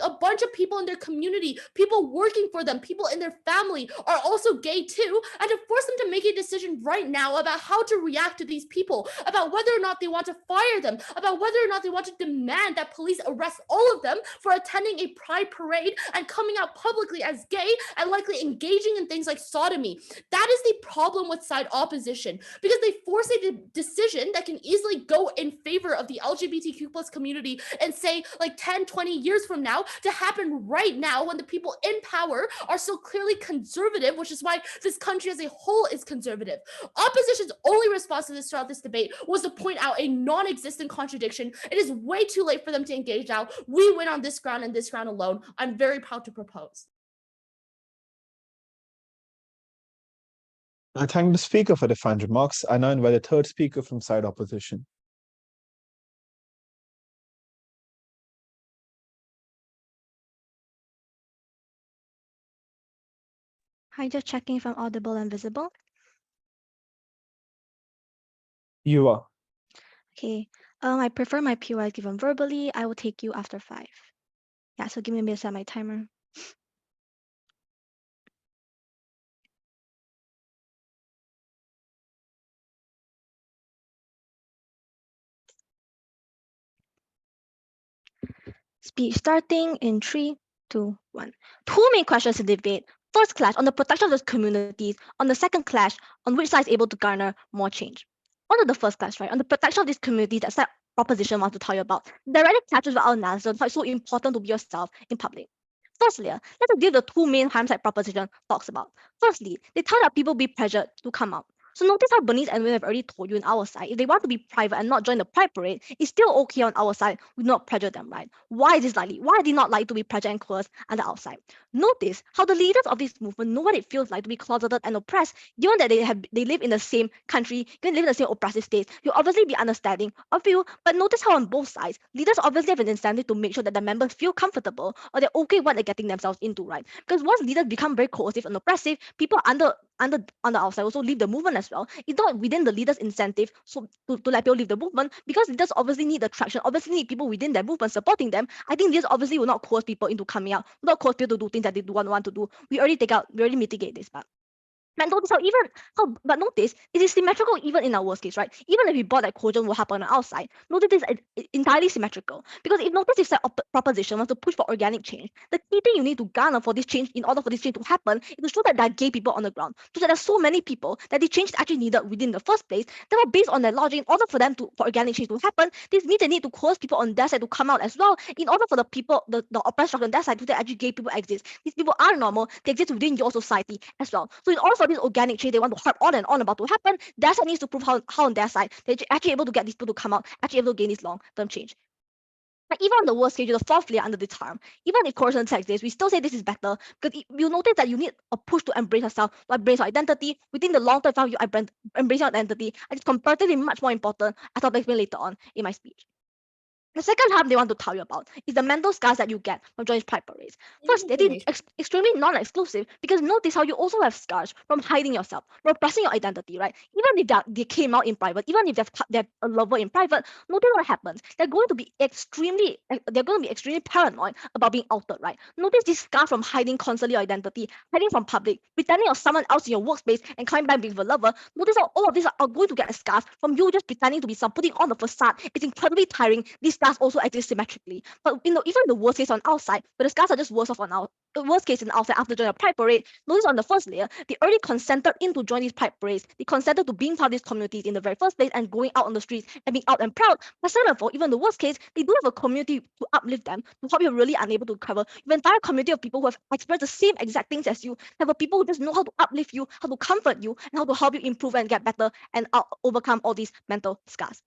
a bunch of people in their community, people working for them, people in their family are also gay too, and to force them to make a decision right now about how to react to these people, about whether or not they want to fire them, about whether or not they want to demand that police arrest all of them for attending a pride parade and coming out publicly as gay and likely engaging in things like sodomy. That is the problem with side opposition, because they force a decision that can easily go in favor of the LGBTQ plus community and say like 10, 20 years from now to happen right now when the people in power are still clearly conservative, which is why this country as a whole is conservative. Opposition's only response to this throughout this debate was to point out a non-existent contradiction. It is way too late for them to engage now. We win on this ground and this ground alone. I'm very proud to propose. I thank the speaker for the fine remarks. I now invite the third speaker from side opposition. Hi, just checking if I'm audible and visible. You are. Okay. I prefer my POI given verbally. I will take you after 5. Yeah, so give me a minute to set my timer. Speech starting in 3, 2, 1. Two main questions in debate. First clash on the protection of those communities. On the second clash, on which side is able to garner more change. On the first clash, right? On the protection of these communities that side opposition wants to tell you about. Directly catches with our analysis why it's so important to be yourself in public. Firstly, let's deal with the two main harms that proposition talks about. Firstly, they tell that people be pressured to come out. So notice how Bernice and Will have already told you on our side, if they want to be private and not join the pride parade, it's still okay on our side. We do not pressure them, right? Why is this likely? Why are they not like to be pressured and coerced on the outside? Notice how the leaders of this movement know what it feels like to be closeted and oppressed, given that they live in the same country, they live in the same oppressive states. You'll obviously be understanding of you, but notice how on both sides, leaders obviously have an incentive to make sure that the members feel comfortable or they're okay what they're getting themselves into, right? Because once leaders become very coercive and oppressive, people on the outside also leave the movement as well. It's not within the leaders' incentive so to let people leave the movement, because leaders obviously need the traction, obviously need people within their movement supporting them. I think leaders obviously will not coerce people into coming out, will not coerce people to do things that they do not want to do. We already mitigate this part. And notice but notice it is symmetrical even in our worst case, right? Even if we bought that cohesion will happen on the outside, notice this is entirely symmetrical. Because if that proposition wants to push for organic change, the key thing you need to garner for this change, in order for this change to happen, is to show that there are gay people on the ground, so that there's so many people that the change is actually needed within the first place. Therefore, based on their logic, in order for organic change to happen, this means they need to coerce people on their side to come out as well. In order for the people, the oppressed structure on their side, to say actually gay people exist. These people are normal, they exist within your society as well. So in order for this organic change they want to harp on and on about to happen, their side needs to prove how on their side they're actually able to get these people to come out, actually able to gain this long-term change. But even on the worst case, the fourth layer under this harm, even if coercion text this, we still say this is better, because you'll notice that you need a push to embrace yourself, to embrace your identity. Within the long term, you embrace your identity, and it's comparatively much more important, as I'll explain later on in my speech. The second harm they want to tell you about is the mental scars that you get from joining pride parades. First, they did extremely non-exclusive, because notice how you also have scars from hiding yourself, from oppressing your identity, right? Even if they came out in private, even if they're a lover in private, notice what happens. They're going to be extremely paranoid about being outed, right? Notice this scar from hiding constantly your identity, hiding from public, pretending you're someone else in your workspace and coming back being a lover. Notice how all of these are going to get scars from you just pretending to be some, putting on the facade. It's incredibly tiring. These scars also exist symmetrically. But even the worst case on outside, but the scars are just worse off on the worst case in outside after joining a pride parade. Notice on the first layer, they already consented into joining these pride parades. They consented to being part of these communities in the very first place and going out on the streets and being out and proud. But second of all, even the worst case, they do have a community to uplift them, to help you really unable to recover. You have an entire community of people who have experienced the same exact things as you. Have a people who just know how to uplift you, how to comfort you, and how to help you improve and get better and overcome all these mental scars.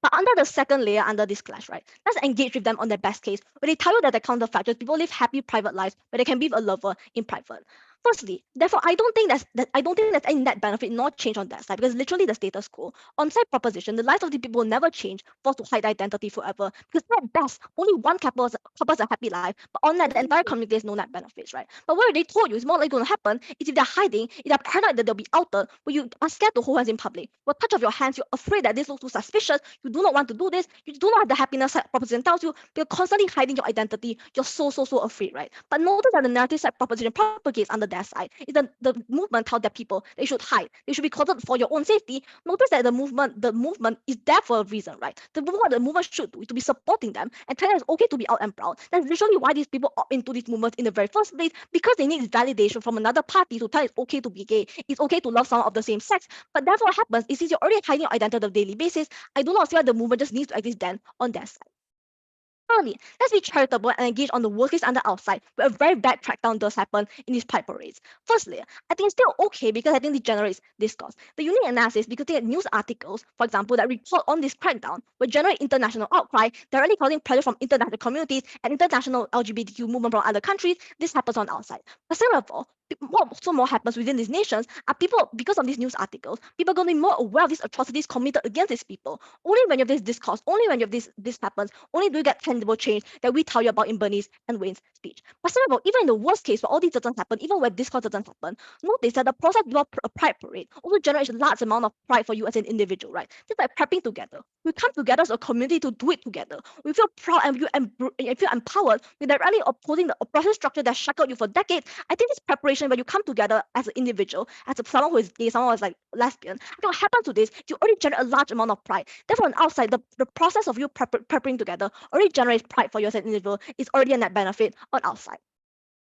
But under the second layer, under this clash, right, let's engage with them on their best case, where they tell you that the counterfactuals, people live happy private lives, where they can be with a lover in private. Firstly, therefore, I don't think there's any net benefit nor change on that side, because literally the status quo. On-site proposition, the lives of the people will never change, forced to hide identity forever. Because at best, only one couple has a happy life, but on that, the entire community has no net benefits, right? But what they told you is more likely going to happen is if they're hiding, if they're paranoid that they'll be outed, where you are scared to hold hands in public, or touch of your hands, you're afraid that this looks too suspicious, you do not want to do this, you do not have the happiness side proposition tells you, you're constantly hiding your identity, you're so afraid, right? But notice that the narrative side proposition propagates under their side. Is the movement tell their people they should hide, they should be closeted for your own safety. Notice that the movement is there for a reason, right? The movement should do is to be supporting them and telling them it's okay to be out and proud. That's literally why these people opt into these movements in the very first place, because they need validation from another party to tell it's okay to be gay, it's okay to love someone of the same sex. But therefore what happens is, since you're already hiding your identity on a daily basis, I do not see why the movement just needs to exist then on their side. Thirdly, let's be charitable and engage on the worst case under outside, where a very bad crackdown does happen in these pride parades. Firstly, I think it's still okay because I think it generates discourse. The unique analysis, because they had news articles, for example, that report on this crackdown, will generate international outcry, directly causing pressure from international communities and international LGBTQ movement from other countries. This happens on outside. But second of all, what also more happens within these nations are people, because of these news articles, people are going to be more aware of these atrocities committed against these people. Only when you have this discourse, only when you have this happens, only do you get tangible change that we tell you about in Bernie's and Wayne's speech. But second of all, even in the worst case where all these doesn't happen, even where discourse doesn't happen, notice that the process of a pride parade also generates a large amount of pride for you as an individual, right? Just like prepping together. We come together as a community to do it together. We feel proud and you feel empowered. We're directly opposing the oppressive structure that shackled you for decades. I think this preparation where you come together as an individual, as someone who is gay, someone who is like lesbian, I think what happens to this, you already generate a large amount of pride. Therefore, on outside, the process of you preparing together already generates pride for you as an individual. It's already a net benefit on outside.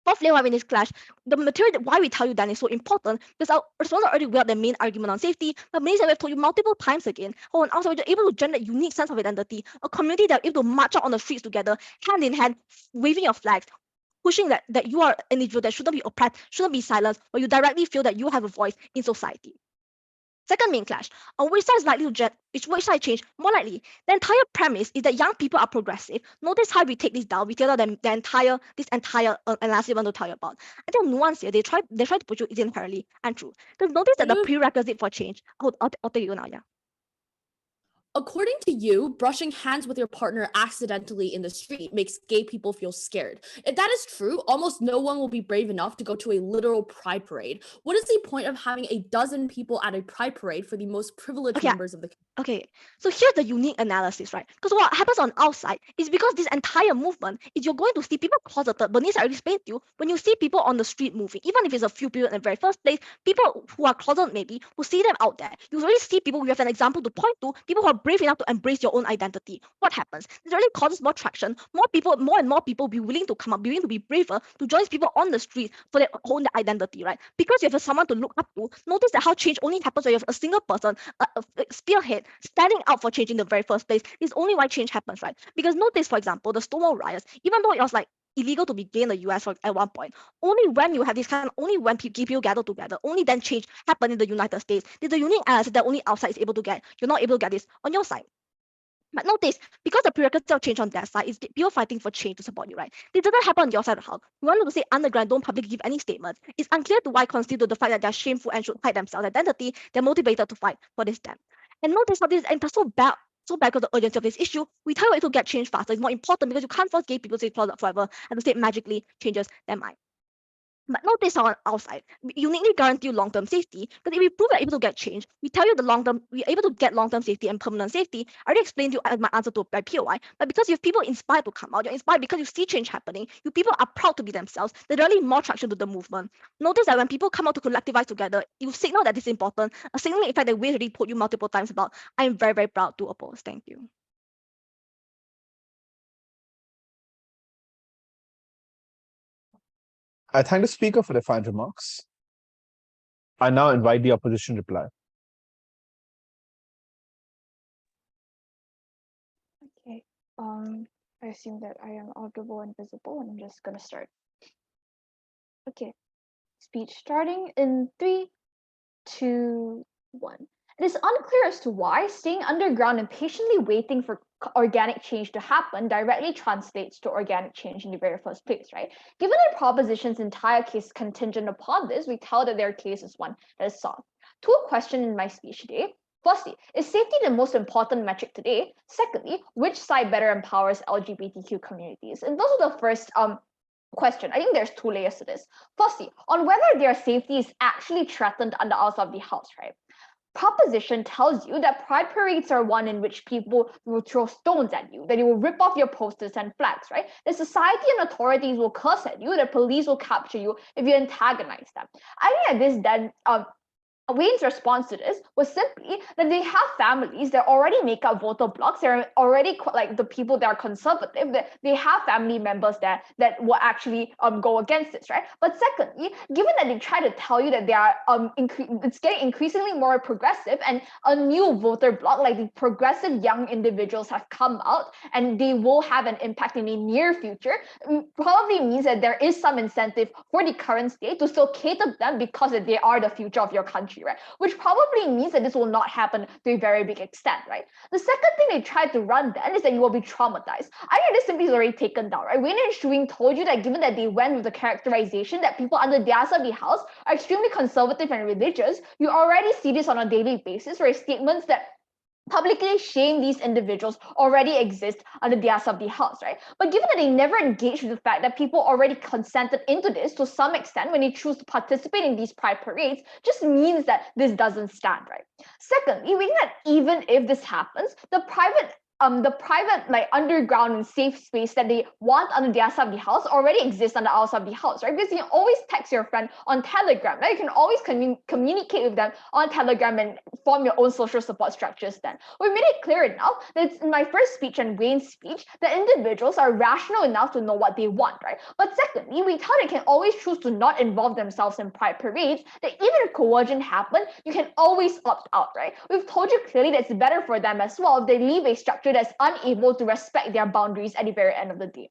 Fourthly, why we in this clash, the material why we tell you that is so important, because our response already were the main argument on safety, but many times we've told you multiple times again, how on outside we're able to generate unique sense of identity, a community that are able to march out on the streets together, hand in hand, waving your flags, pushing that you are an individual that shouldn't be oppressed, shouldn't be silenced, or you directly feel that you have a voice in society. Second main clash, on which side is likely to which side change more likely. The entire premise is that young people are progressive. Notice how we take this down. We tell them this entire analysis we want to tell you about. I think nuance here, they try to put you is inherently untrue. Because notice that the prerequisite for change. I'll take you now, yeah. According to you, brushing hands with your partner accidentally in the street makes gay people feel scared. If that is true, almost no one will be brave enough to go to a literal pride parade. What is the point of having a dozen people at a pride parade for the most privileged members of the community? Okay, so here's the unique analysis, right? Because what happens on outside is because this entire movement is you're going to see people closeted. Bernice already explained to you, when you see people on the street moving, even if it's a few people in the very first place, people who are closeted maybe will see them out there. You already see people, we have an example to point to, people who are brave enough to embrace your own identity. What happens? It really causes more traction. More and more people be willing to come up, be willing to be braver, to join people on the street for their own identity, right? Because you have someone to look up to. Notice that how change only happens when you have a single person, a spearhead, standing out for change in the very first place. Is only why change happens, right? Because notice, for example, the Stonewall riots, even though it was like illegal to be gay in the US at one point, only when you have this kind of, only when people gather together, only then change happened in the United States. There's a unique analysis that only outside is able to get. You're not able to get this on your side. But notice, because the prerequisite of change on that side is people fighting for change to support you, right? This doesn't happen on your side of the house. You want to say underground, don't publicly give any statements. It's unclear to why constitute the fact that they're shameful and should hide themselves identity. They're motivated to fight for this stand. And notice how this and so bad because the urgency of this issue, we tell you to get change faster. It's more important because you can't force gay people to stay closeted forever and the state magically changes their mind. But notice on outside, we uniquely guarantee you long-term safety, because if we prove we're able to get change, we tell you the long-term, we're able to get long-term safety and permanent safety. I already explained to you my answer to my POI, but because you have people inspired to come out, you're inspired because you see change happening, you people are proud to be themselves, there's really more traction to the movement. Notice that when people come out to collectivize together, you signal that it's important, a signaling effect that we already told you multiple times about. I'm very, very proud to oppose. Thank you. I thank the speaker for their fine remarks. I now invite the opposition reply. Okay. I assume that I am audible and visible, and I'm just gonna start. Okay. Speech starting in 3, 2, 1. It is unclear as to why staying underground and patiently waiting for organic change to happen directly translates to organic change in the very first place, right? Given that proposition's entire case is contingent upon this, we tell that their case is one that is solved. To a question in my speech today, firstly, is safety the most important metric today? Secondly, which side better empowers LGBTQ communities? And those are the first question. I think there's two layers to this. Firstly, on whether their safety is actually threatened under outside of the house, right? Proposition tells you that pride parades are one in which people will throw stones at you, that you will rip off your posters and flags, right? The society and authorities will curse at you, the police will capture you if you antagonize them. I think that this then Wayne's response to this was simply that they have families that already make up voter blocks. They're already like the people that are conservative. That they have family members that will actually go against this, right? But secondly, given that they try to tell you that they are it's getting increasingly more progressive, and a new voter bloc like the progressive young individuals have come out, and they will have an impact in the near future, probably means that there is some incentive for the current state to still cater to them because they are the future of your country. Right? Which probably means that this will not happen to a very big extent, right? The second thing they tried to run then is that you will be traumatized. I think this simply is already taken down, right? Wayne and Shuing told you that given that they went with the characterization that people under their side of the house are extremely conservative and religious, you already see this on a daily basis, where statements that publicly shame these individuals already exist under the ass of the house, right? But given that they never engaged with the fact that people already consented into this to some extent when they choose to participate in these pride parades, just means that this doesn't stand, right? Secondly, we think that even if this happens, the private like underground and safe space that they want under the outside of the house already exists on the outside of the house, right? Because you can always text your friend on Telegram, right? You can always communicate with them on Telegram and form your own social support structures then. We made it clear enough that in my first speech and Wayne's speech that individuals are rational enough to know what they want, right? But secondly, we tell they can always choose to not involve themselves in pride parades, that even if coercion happens, you can always opt out, right? We've told you clearly that it's better for them as well if they leave a structure that's unable to respect their boundaries at the very end of the day.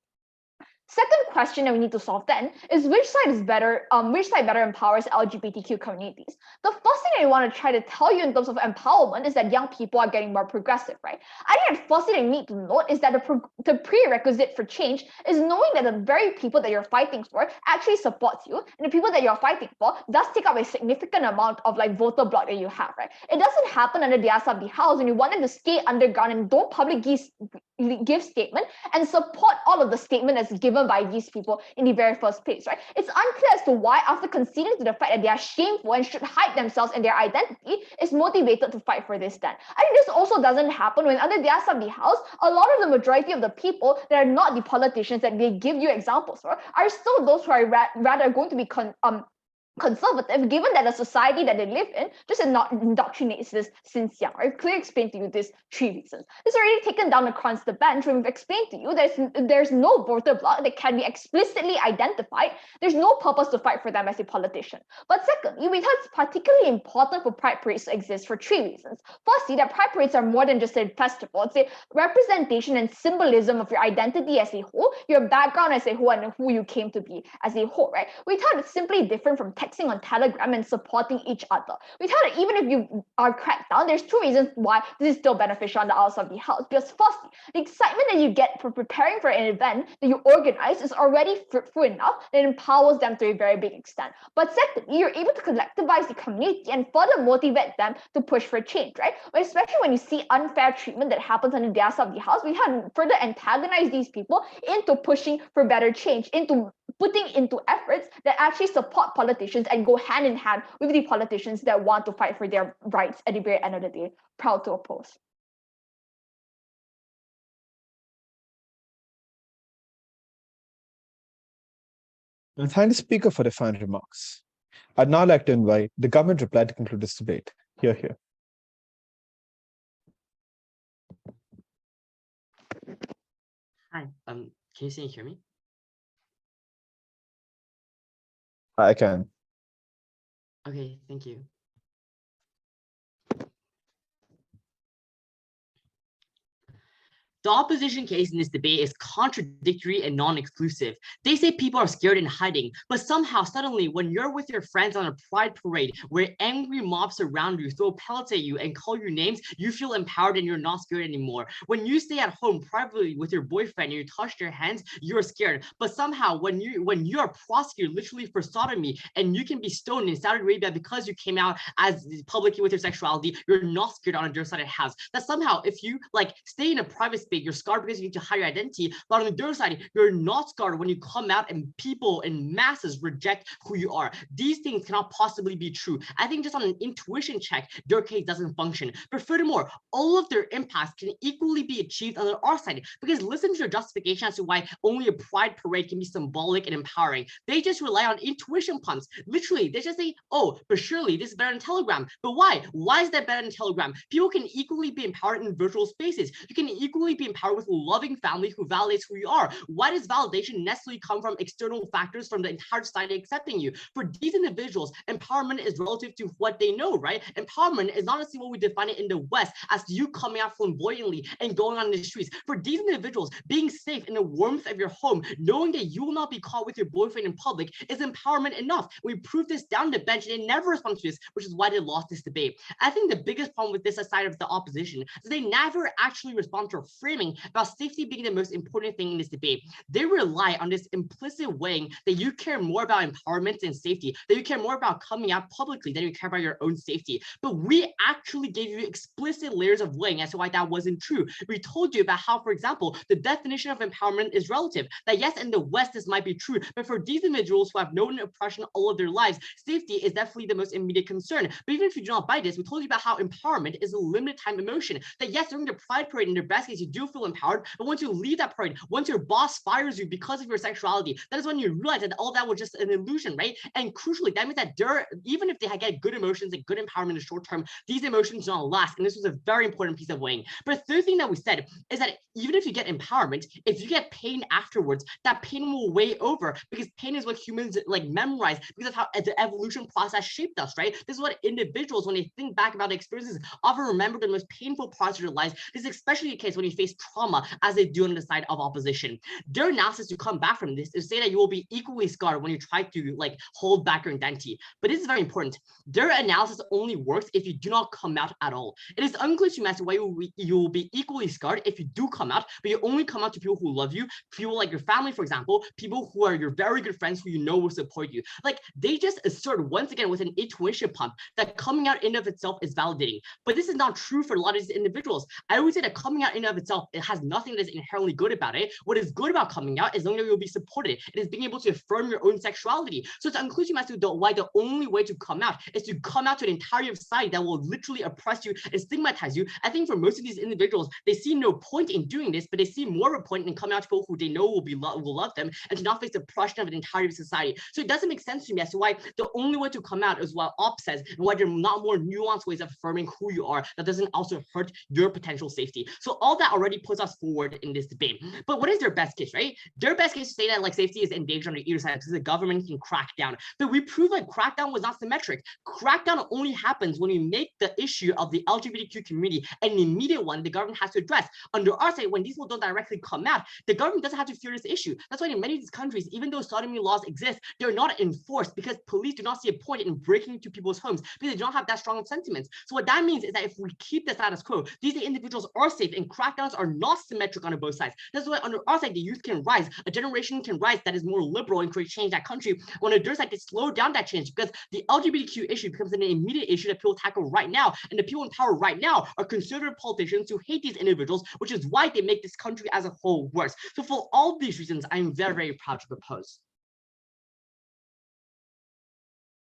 Second question that we need to solve then is which side better empowers LGBTQ communities? The first thing I want to try to tell you in terms of empowerment is that young people are getting more progressive, right? I think the first thing you need to note is that the prerequisite for change is knowing that the very people that you're fighting for actually supports you, and the people that you're fighting for does take up a significant amount of like voter bloc that you have, right? It doesn't happen under the ass of the house when you want them to stay underground and don't publicly give statement and support all of the statement that's given by these people in the very first place, right? It's unclear as to why, after conceding to the fact that they are shameful and should hide themselves and their identity, is motivated to fight for this then. I think this also doesn't happen when under their side of the house, a lot of the majority of the people that are not the politicians that they give you examples for are still those who are rather going to be conservative, given that the society that they live in just indoctrinates this since young. I've clearly explained to you these three reasons. It's already taken down across the bench when we've explained to you there's no voter bloc that can be explicitly identified. There's no purpose to fight for them as a politician. But secondly, we thought it's particularly important for pride parades to exist for three reasons. Firstly, that pride parades are more than just a festival. It's a representation and symbolism of your identity as a whole, your background as a whole, and who you came to be as a whole, right? We thought it's simply different from texting on Telegram and supporting each other. We thought that even if you are cracked down, there's two reasons why this is still beneficial on the outside of the house. Because firstly, the excitement that you get for preparing for an event that you organize is already fruitful enough that it empowers them to a very big extent. But secondly, you're able to collectivize the community and further motivate them to push for change, right? Especially when you see unfair treatment that happens on the outside of the house, we have further antagonized these people into pushing for better change, into putting into efforts that actually support politicians and go hand in hand with the politicians that want to fight for their rights at the very end of the day. Proud to oppose. I thank the speaker for their final remarks. I'd now like to invite the government reply to conclude this debate. Here. Hi, can you see and hear me? I can. Okay, thank you. The opposition case in this debate is contradictory and non-exclusive. They say people are scared and hiding, but somehow suddenly when you're with your friends on a pride parade where angry mobs surround you, throw pellets at you and call you names, you feel empowered and you're not scared anymore. When you stay at home privately with your boyfriend and you touch their hands, you're scared. But somehow when you are prosecuted literally for sodomy and you can be stoned in Saudi Arabia because you came out as publicly with your sexuality, you're not scared on a double-sided house. That somehow if you like stay in a private space, you're scarred because you need to hide your identity. But on the other side, you're not scarred when you come out and people in masses reject who you are. These things cannot possibly be true. I think just on an intuition check, their case doesn't function. But furthermore, all of their impacts can equally be achieved on our side. Because listen to their justification as to why only a pride parade can be symbolic and empowering. They just rely on intuition pumps. Literally, they just say, oh, but surely this is better than Telegram. But why? Why is that better than Telegram? People can equally be empowered in virtual spaces. You can equally be empowered with a loving family who validates who you are. Why does validation necessarily come from external factors from the entire society accepting you? For these individuals, empowerment is relative to what they know, right? Empowerment is not necessarily what we define it in the West as you coming out flamboyantly and going on the streets. For these individuals, being safe in the warmth of your home, knowing that you will not be caught with your boyfriend in public is empowerment enough. We proved this down the bench and they never responded to this, which is why they lost this debate. I think the biggest problem with this side of the opposition is they never actually respond to a framing about safety being the most important thing in this debate. They rely on this implicit weighing that you care more about empowerment and safety, that you care more about coming out publicly than you care about your own safety. But we actually gave you explicit layers of weighing as to why that wasn't true. We told you about how, for example, the definition of empowerment is relative. That yes, in the West, this might be true, but for these individuals who have known oppression all of their lives, safety is definitely the most immediate concern. But even if you do not buy this, we told you about how empowerment is a limited time emotion. That yes, during the pride parade, in the best case, you do feel empowered, but once you leave that parade, once your boss fires you because of your sexuality, that is when you realize that all that was just an illusion, right? And crucially, that means that even if they get good emotions and good empowerment in the short term, these emotions don't last. And this was a very important piece of weighing. But the third thing that we said is that even if you get empowerment, if you get pain afterwards, that pain will weigh over because pain is what humans like memorize because of how the evolution process shaped us, right? This is what individuals, when they think back about the experiences, often remember the most painful parts of their lives. This is especially the case when you face trauma, as they do on the side of opposition. Their analysis to come back from this is to say that you will be equally scarred when you try to like hold back your identity. But this is very important. Their analysis only works if you do not come out at all. It is unclear to me as to why you will be equally scarred if you do come out, but you only come out to people who love you, people like your family, for example, people who are your very good friends who you know will support you. Like they just assert once again with an intuition pump that coming out in of itself is validating. But this is not true for a lot of these individuals. I always say that coming out in of itself, it has nothing that is inherently good about it. What is good about coming out is knowing that you'll be supported. It is being able to affirm your own sexuality. So it's unclear to me as to why the only way to come out is to come out to an entirety of society that will literally oppress you and stigmatize you. I think for most of these individuals, they see no point in doing this, but they see more of a point in coming out to people who they know will love them and to not face the oppression of an entirety of society. So it doesn't make sense to me as to why the only way to come out is what Op says and why there are not more nuanced ways of affirming who you are that doesn't also hurt your potential safety. So all that already puts us forward in this debate. But what is their best case, right? Their best case to say that like safety is endangered on either side because the government can crack down. But we proved like crackdown was not symmetric. Crackdown only happens when you make the issue of the LGBTQ community an immediate one the government has to address. Under our side, when these people don't directly come out, the government doesn't have to fear this issue. That's why in many of these countries, even though sodomy laws exist, they're not enforced because police do not see a point in breaking into people's homes because they don't have that strong of sentiments. So what that means is that if we keep the status quo, these individuals are safe and crackdowns are not symmetric on both sides. That's why under our side, the youth can rise, a generation can rise that is more liberal and create change in that country. On the other side, they slow down that change because the LGBTQ issue becomes an immediate issue that people tackle right now. And the people in power right now are conservative politicians who hate these individuals, which is why they make this country as a whole worse. So for all these reasons, I'm very, very proud to propose.